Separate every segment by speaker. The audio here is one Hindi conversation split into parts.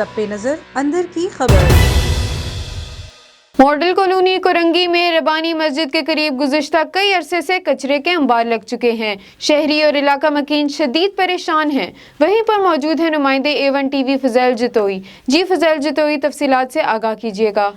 Speaker 1: सब पे नजर अंदर की खबर।
Speaker 2: मॉडल कॉलोनी कोरंगी में रबानी मस्जिद के करीब गुज़िश्ता कई अरसे से कचरे के अंबार लग चुके हैं। शहरी और इलाका मकीन शदीद परेशान हैं। वहीं पर मौजूद है नुमाइंदे A1 TV फजैल जितोई। जी फजैल जितोई, तफसीलात से आगाह कीजिएगा।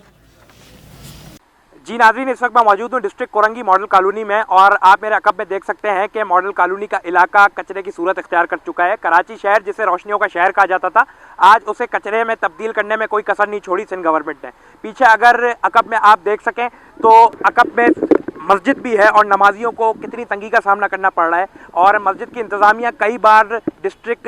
Speaker 3: जी नाज़रीन, इस वक्त मैं मौजूद हूँ डिस्ट्रिक्ट कोरंगी मॉडल कॉलोनी में और आप मेरे अकब में देख सकते हैं कि मॉडल कॉलोनी का इलाका कचरे की सूरत इख्तियार कर चुका है। कराची शहर, जिसे रोशनियों का शहर कहा जाता था, आज उसे कचरे में तब्दील करने में कोई कसर नहीं छोड़ी सिंध गवर्नमेंट ने। पीछे अगर अकब में आप देख सकें तो अकब में मस्जिद भी है और नमाजियों को कितनी तंगी का सामना करना पड़ रहा है। और मस्जिद की इंतज़ामिया कई बार डिस्ट्रिक्ट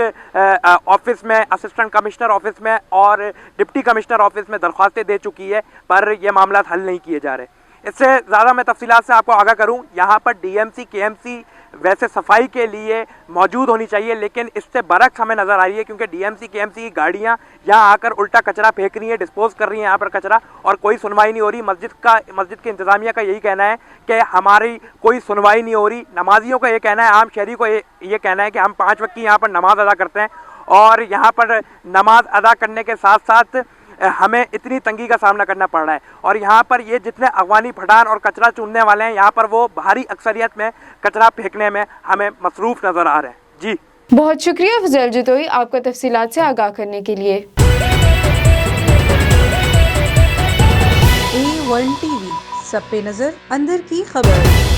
Speaker 3: ऑफिस में, असिस्टेंट कमिश्नर ऑफिस में और डिप्टी कमिश्नर ऑफिस में दरख्वास्तें दे चुकी है, पर यह मामला हल नहीं किए जा रहे। इससे ज़्यादा मैं तफसीलात से आपको आगाह करूं, यहाँ पर DMC KMC वैसे सफाई के लिए मौजूद होनी चाहिए, लेकिन इससे बरक्स हमें नज़र आ रही है, क्योंकि DMC KMC की गाड़ियाँ यहाँ आकर उल्टा कचरा फेंक रही हैं, डिस्पोज कर रही हैं यहाँ पर कचरा, और कोई सुनवाई नहीं हो रही। मस्जिद की इंतज़ामिया का यही कहना है कि हमारी कोई सुनवाई नहीं हो रही। नमाजियों का ये कहना है, आम शहरी को ये कहना है कि हम 5 वक्त की यहाँ पर नमाज अदा करते हैं और यहाँ पर नमाज अदा करने के साथ साथ हमें इतनी तंगी का सामना करना पड़ रहा है। और यहाँ पर ये जितने अगवानी फटान और कचरा चुनने वाले हैं, यहाँ पर वो भारी अक्सरियत में कचरा फेंकने में हमें मसरूफ़ नज़र आ रहे हैं। जी
Speaker 2: बहुत शुक्रिया फजैल जितोई, आपका तफसीलात से आगाह करने के लिए।
Speaker 1: A1 TV, सब पे नजर अंदर की खबर।